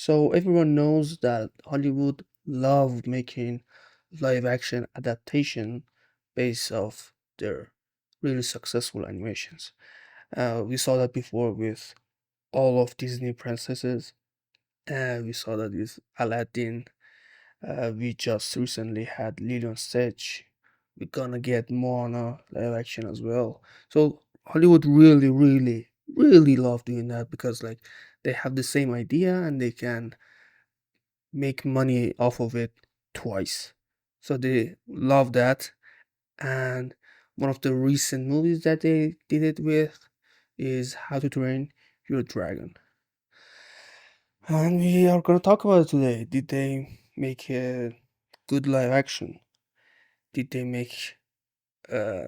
So everyone knows that Hollywood love making live action adaptation based off their really successful animations. We saw that before with all of Disney princesses. We saw that with Aladdin. We just recently had Lilo and Stitch. We're gonna get Moana live action as well. So Hollywood really love doing that because like they have the same idea and they can make money off of it twice. So they love that. And one of the recent movies that they did it with is How to Train Your Dragon. And we are gonna talk about it today. Did they make a good live action? Did they make uh,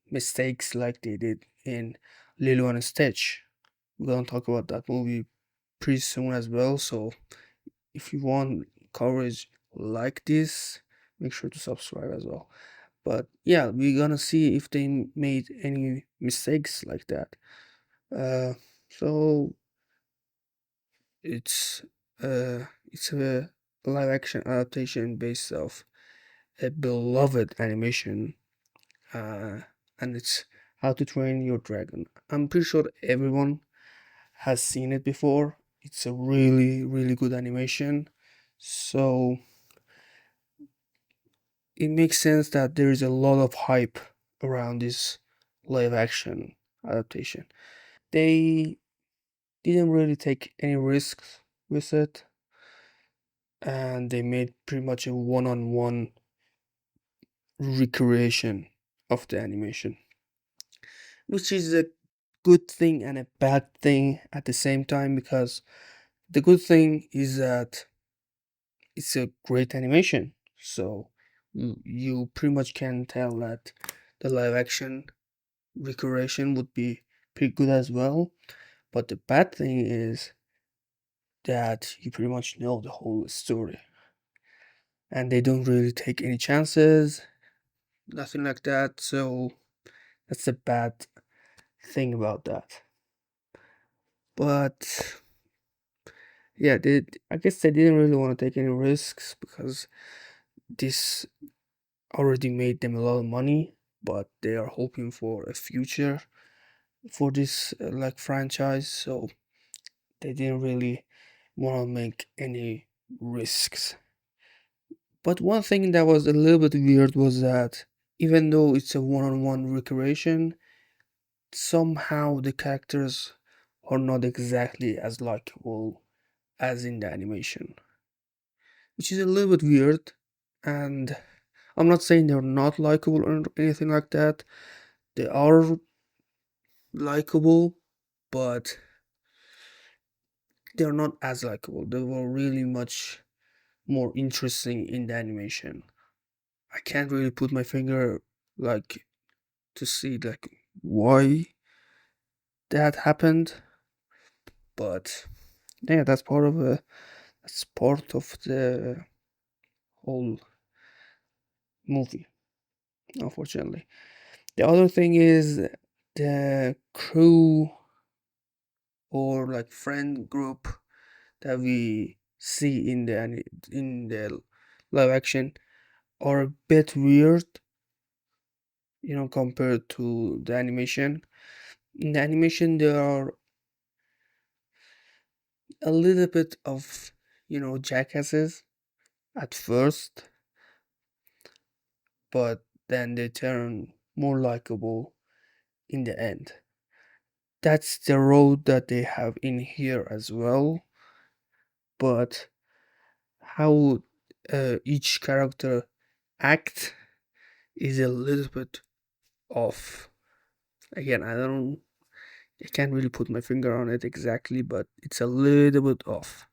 mistakes like they did in Lilo and Stitch? We're gonna talk about that movie pretty soon as well. So if you want coverage like this, make sure to subscribe as well. But yeah, we're gonna see if they made any mistakes like that. Uh, so it's it's a live action adaptation based off a beloved animation, uh, and it's How to Train Your Dragon. I'm pretty sure everyone has seen it before. It's a really good animation. So it makes sense that there is a lot of hype around this live action adaptation. They didn't really take any risks with it, and they made pretty much a one-on-one recreation of the animation, which is a good thing and a bad thing at the same time, because the good thing is that it's a great animation. So you pretty much can tell that the live action recreation would be pretty good as well. But the bad thing is that you pretty much know the whole story and they don't really take any chances, nothing like that. So that's a bad thing about that. But yeah, I guess they didn't really want to take any risks because this already made them a lot of money, but they are hoping for a future for this like franchise, so they didn't really want to make any risks. But one thing that was a little bit weird was that even though it's a one-on-one recreation, somehow the characters are not exactly as likable as in the animation, which is a little bit weird. And I'm not saying they're not likable or anything like that. They are likable, but they're not as likable. They were really much more interesting in the animation. I can't really put my finger like to see like why that happened, but yeah, that's part of the whole movie, unfortunately. The other thing is the crew or like friend group that we see in the live action are a bit weird, compared to the animation. In the animation, there are a little bit of, jackasses at first, but then they turn more likable in the end. That's the road that they have in here as well, but how each character act is a little bit off. Again, I can't really put my finger on it exactly, but it's a little bit off.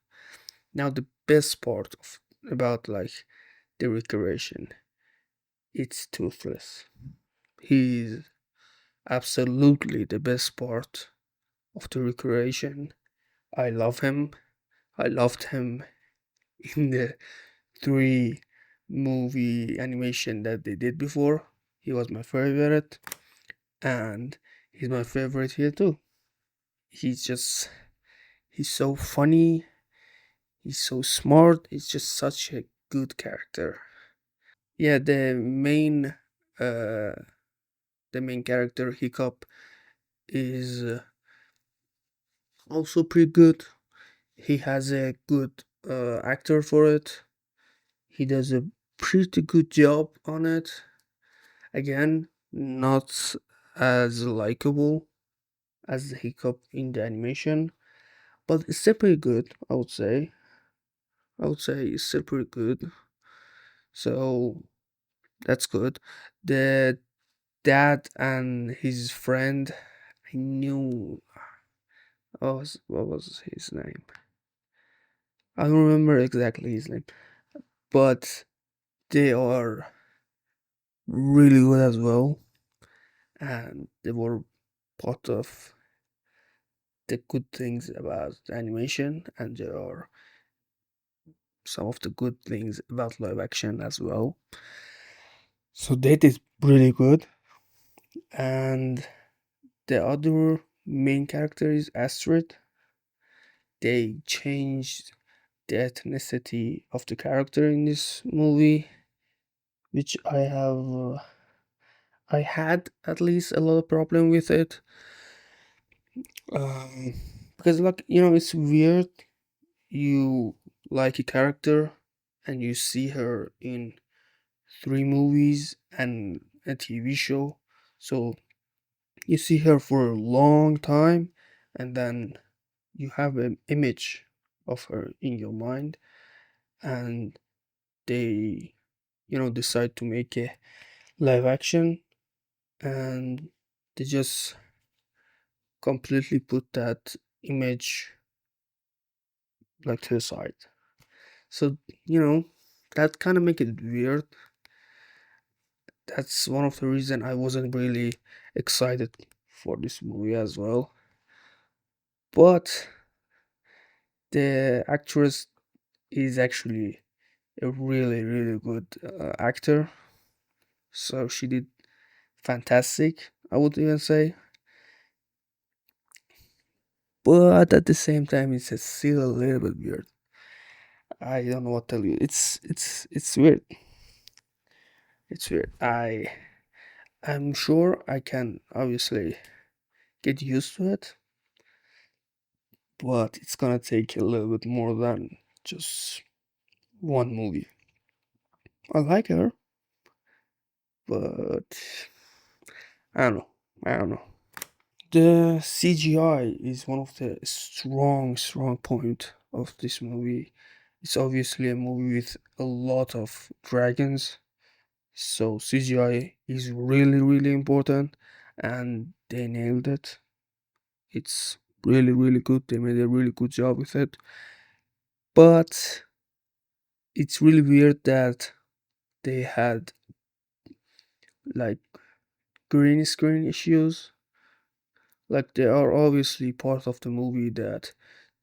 Now, the best part of about like the recreation, it's Toothless. He's absolutely the best part of the recreation. I love him. I loved him in the three movie animation that they did before. He was my favorite, and he's my favorite here too. He's just he's so funny. He's so smart. He's just such a good character. Yeah, uh, the main character Hiccup is also pretty good. He has a good actor for it. He does a pretty good job on it. Again, not as likable as the Hiccup in the animation, but it's still pretty good. I would say it's still pretty good. So that's good. The dad and his friend, I knew. What was his name? I don't remember exactly his name, but they are really good as well, and they were part of the good things about animation, and there are some of the good things about live action as well. So that is really good. And the other main character is Astrid. They changed the ethnicity of the character in this movie, which I had at least a lot of problem with it. Um, because like it's weird. You like a character, and you see her in three movies and a TV show. So you see her for a long time, and then you have an image of her in your mind, and they decide to make a live action, and they just completely put that image like to the side. So you know that kind of make it weird. That's one of the reason I wasn't really excited for this movie as well. But the actress is actually a really really good actor, so she did fantastic, I would even say. But at the same time, it's still a little bit weird. I don't know what to tell you. It's weird. It's weird. I'm sure I can obviously get used to it, but it's gonna take a little bit more than just one movie. I like her, but I don't know. I don't know. The CGI is one of the strong point of this movie. It's obviously a movie with a lot of dragons, so CGI is really really important, and they nailed it. It's really really good. They made a really good job with it. But it's really weird that they had like green screen issues. Like they are obviously part of the movie that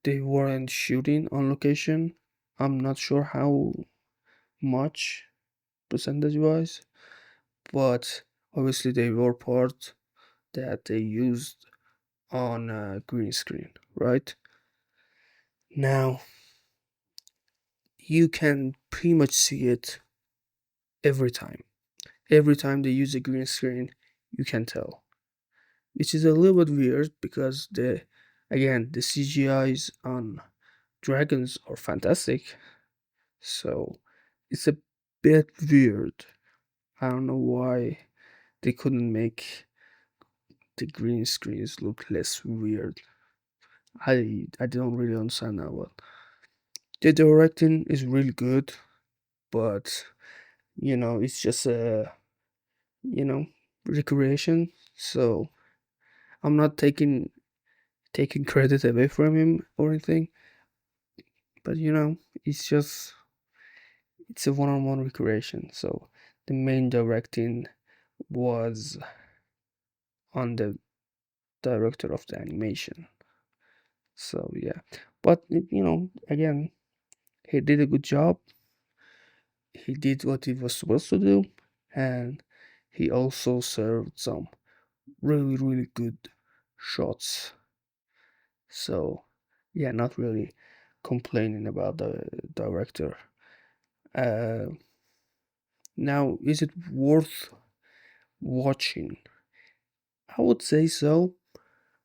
they weren't shooting on location. I'm not sure how much percentage wise, but obviously they were part that they used on a green screen, right? Now you can pretty much see it every time. Every time they use a green screen, you can tell, which is a little bit weird because the CGIs on dragons are fantastic. So it's a bit weird. I don't know why they couldn't make the green screens look less weird. I don't really understand that. Well, the directing is really good, but it's just a you know recreation. So I'm not taking credit away from him or anything, but it's a one-on-one recreation. So the main directing was on the director of the animation. So yeah, but again, he did a good job. He did what he was supposed to do, and he also served some really good shots. So yeah, not really complaining about the director. Uh, Now, is it worth watching? I would say so.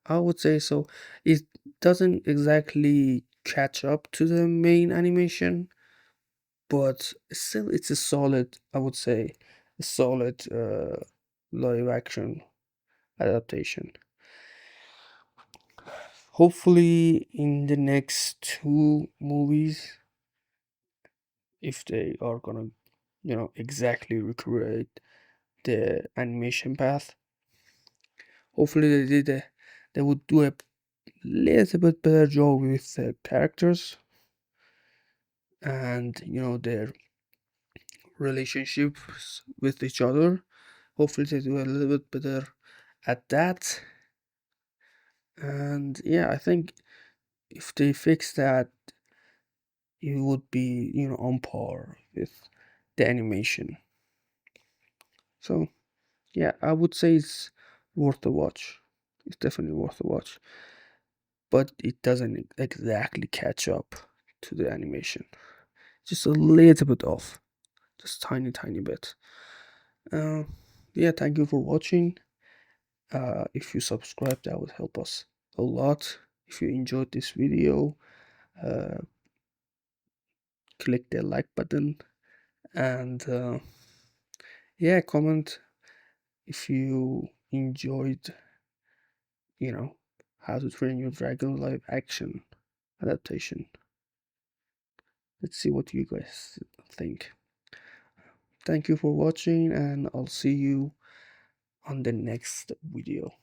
I would say so. It doesn't exactly catch up to the main animation, but still, it's a solid, I would say, a solid live action adaptation. Hopefully, in the next two movies, if they are gonna, exactly recreate the animation path, hopefully they would do a little bit better job with the characters and their relationships with each other. Hopefully they do a little bit better at that. And yeah, I think if they fix that, it would be on par with the animation. So yeah, I would say it's worth a watch. It's definitely worth a watch, but it doesn't exactly catch up to the animation. Just a little bit off, just tiny bit. uh, yeah, thank you for watching. If you subscribe, that would help us a lot. If you enjoyed this video, uh, click the like button, and yeah, comment if you enjoyed How to Train Your Dragon live action adaptation. Let's see what you guys think. Thank you for watching, and I'll see you on the next video.